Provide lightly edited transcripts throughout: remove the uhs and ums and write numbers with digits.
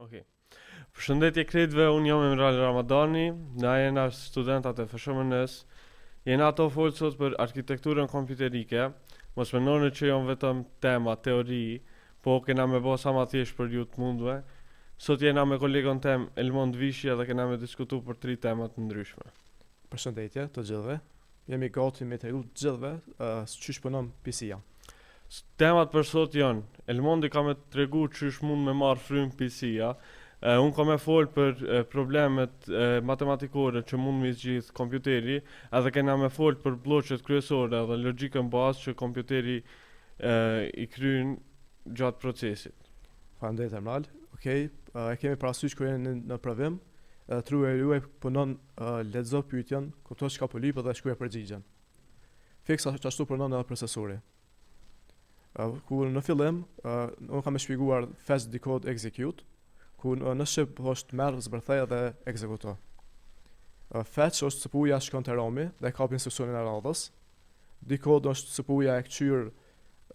Okej. Përshëndetje kretëve, unë jam Emral Ramadani, na jena studentat e FSHM-s. Jena ato folë sot për arkitekturën kompjuterike. Mos mendoni që janë vetëm tema, teori, po kena me bo sa ma thjesht për ju të mundve. Sot jena me kolegon tem Elmond Vishja dhe kena me diskutu për 3 temat të ndryshme. Përshëndetje të gjithëve. Jemi gati me tregu të gjithëve çysh punon PC-ja. Temat për sot janë, Elmondi ka me tregu çysh mund me marrë frymë PC-ja. Unë ka me folë për problemet matematikore që mund me zgjidh kompjuteri, edhe kena me folë për bloqet kryesore dhe logjikën bazë që kompjuteri i kryen gjatë procesit. Faleminderit Emral. Okej, e kemi parasysh kur jeni në provim, truja juaj punon lexo pyetjen, kupton çka po lyp dhe shkruaj përgjigjen. Fiksa ashtu punon edhe procesori. Ku në fillim, unë kam shpjeguar fetch, decode, execute, ku në shqip është merr, zbërthej dhe ekzekuto. Fetch është CPU-ja shkon te ROM-i dhe kap instruksionin e radhës. Decode është CPU-ja e kqyr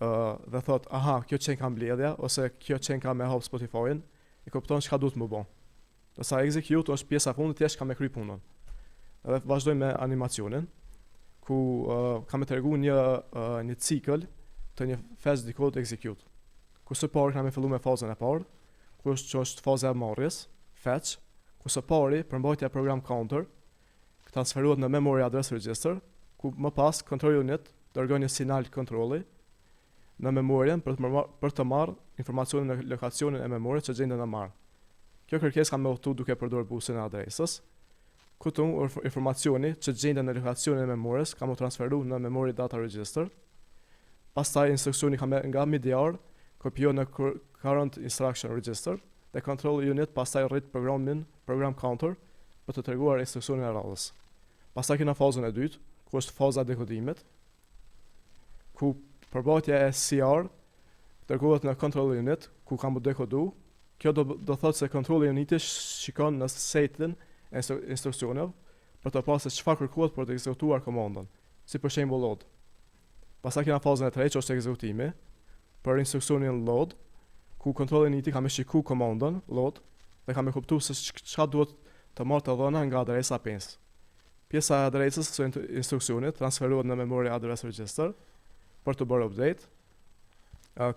dhe thot, aha, kjo qenë ka mbledhja ose kjo qenë ka me hap Spotify-in, e kupton çka duhet më bë. Ndërsa execute është pjesa e fundit, thjesht ka me kry punën. Edhe vazhdojmë me animacionin, ku kam të tregu një cikël të një fetch, decode, execute. Ku së pari kam filluar me fazën e parë, ku është faza e marrjes, fetch, ku së pari përmbajtja e program counter, transferohet në memory address register, ku më pas control unit dërgon një sinjal kontrolli në memorien për të marrë informacionin në lokacionin e memories që gjenden në marrë. Kjo kërkesë ka me udhëtu duke përdorur busin e adresës. Këtu informacioni që gjenden në lokacionin e memories ka më transferu në memory data register. Pastaj instruksioni ka nga MIDIR kopjon në current instruction register dhe control unit pastaj rrit program counter për të treguar instruksionin e radhës. Pastaj kena fazën e dytë, ku është faza e dekodimit, ku përbajtja e CR dërgohet në control unit, ku ka më dekodu. Kjo do thotë se control uniti shikon në setin e instruksioneve për të pasur se çfarë kërkohet për të ekzekutuar komandën, si për shembull load. Pastaj kena fazën e tretë, që është ekzekutimi, për instruksionin load, ku control uniti ka me shiku komandën load dhe ka me kuptu se çka duhet të marrë të dhëna nga adresa 5. Pjesa e adresës së instruksionit transferohet në memory address register për të bërë update.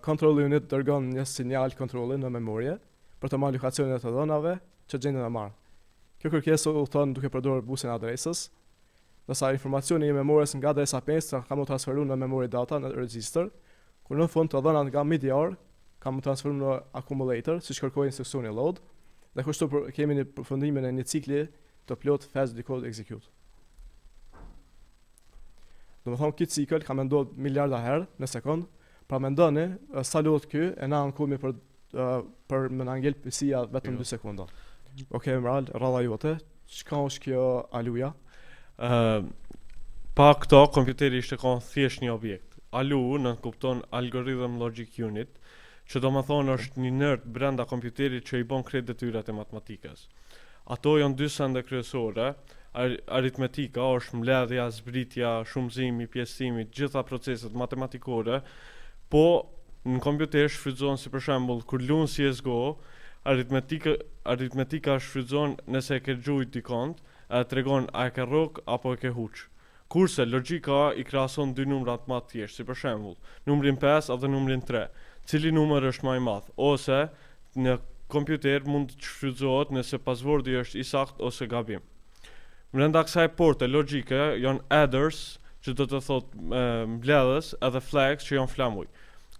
Control unit dërgon një sinjal kontrolli në memorie për të marrë lokacionin e të dhënave që gjenden në marrë. Kjo kërkesë u thon duke përdorur busin e adresës, ndërsa informacioni i memorias nga adresa 5 ka më transferuar në memory data në register, kur në fund të dhënat nga MIDIR ka më transferuar në accumulator, siç kërkoi instruksioni load, dhe kështu kemi një përfundimin e një cikli të plot fetch, decode, execute. Domethënë ky cikël ka menduar miliarda herë në sekond, pra mendoni sa luhet ky e na ankumi për më na ngel PC-ja vetëm 2 sekonda. Okej, Emral, rradha jote, çka është kjo aluja? Pa këto, kompjuteri ishte kon thjesht një objekt. ALU në kupton Algorithm Logic Unit, që do më thonë është një nërd brenda kompjuterit që i bon krejt detyrat e matematikës. Ato janë 2 sende kryesore, aritmetika është mbledhja, zbritja, shumëzimi, pjesësimi, gjitha proceset matematikore, po në kompjuter shfrytëzohen si për shembull kur luan CS:GO, aritmetika shfrytëzohen nëse e ke gjujt dikont, e tregon a e ke rrok apo e ke huç. Kurse logjika i krahason 2 numrat më të thjeshtë, si për shembull, numrin 5 dhe numrin 3, cili numër është më i madh, ose në kompjuter mund të shfrytëzohet nëse pasvordi është i saktë ose gabim. Brenda kësaj porte logjike janë adders, që do të thotë mbledhës, edhe flags që janë flamuj.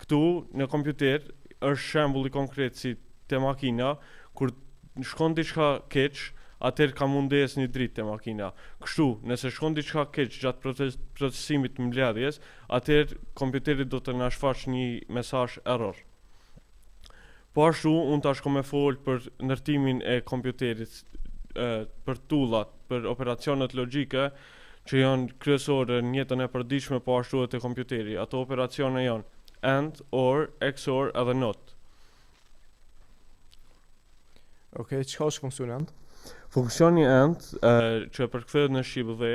Këtu në kompjuter është shembull i konkret si te makina, kur shkon diçka keq, atëherë ka mundes një dritë te makina. Kështu, nëse shkon diçka keq gjatë procesimit të mbledhjes, atëherë kompjuteri do të na shfaq një mesazh error. Po ashtu, unë tash kam me fol për ndërtimin e kompjuterit, për tullat, për operacionet logjike që janë kryesore në jetën e përditshme, po ashtu edhe te kompjuteri. Ato operacione janë AND, OR, XOR edhe NOT. Okej, çka është funksioni AND? Funksioni AND, që përkthehet në shqip dhe,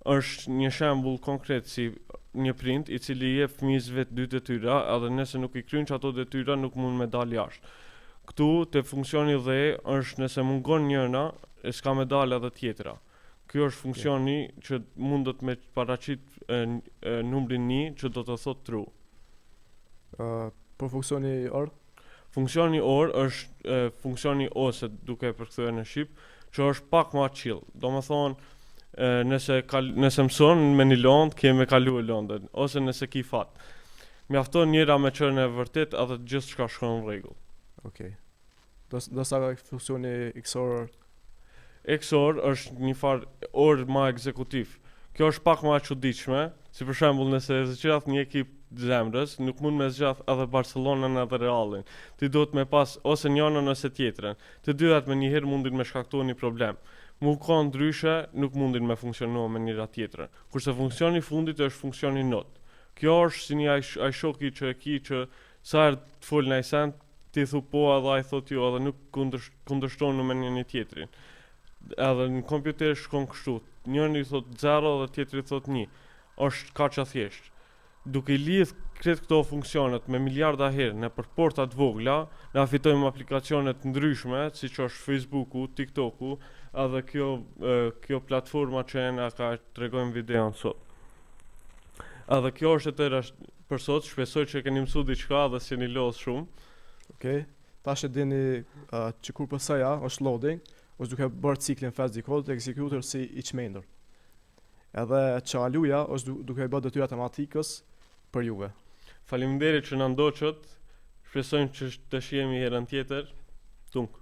është një shembull konkret si një print i cili i jep fëmijës vet 2 detyra, edhe nëse nuk i kryen ato detyra nuk mund me dal jashtë. Këtu te funksioni dhe është nëse mungon njëra, e s'ka me dalë edhe tjetra. Kjo është funksioni që mundet me paraqit numrin 1 që do të thotë true. Për funksioni or? Funksioni or është funksioni ose duke përkthyer në shqip, që është pak më chill. Domethënë nëse mëson me një lond, ke me kalu e londën, ose nëse ki fat. Mjafton njëra me qenë e vërtet edhe gjithçka shkon në rregull. Okej. Do sa funksioni XOR? XOR është një farë orë ma ekzekutiv. Kjo është pak ma e çuditshme, si për shembull nëse zgjat një ekip zemrës, nuk mund me zgjat edhe Barcelonën edhe Realin. Ti duhet me pas ose njënën ose tjetrën. Të dyat me njëherë mundin me shkaktuar një problem. Mu ka ndryshe, nuk mundin me funksionuar me njëra tjetrën. Kurse funksioni i fundit është funksioni not. Kjo është si një ai shoki që e ki që sa herë të fol në send, ti thu po edhe ai thot jo, edhe nuk kundërshton me një tjetrin. Edhe në kompjuter shkon kështu. Njëri thot 0 dhe tjetri thot 1. Është kaq e thjeshtë. Duke lidh këtë këto funksionet me miliarda herë në për porta të vogla, na fitojmë aplikacione të ndryshme, siç është Facebooku, TikToku, edhe kjo platforma që na ka tregojmë videon sot. Edhe kjo është e tëra për sot, shpresoj që keni mësuar diçka dhe s'jeni lodh shumë. Okej. Tash e dini që kur PS-ja është loading, është duke bërë ciklin fast decode executor si i çmendur. Edhe çaluja është duke bërë detyrat e matematikës për juve. Faleminderit që na ndoqët. Shpresojmë që të shihemi herën tjetër. Tunk.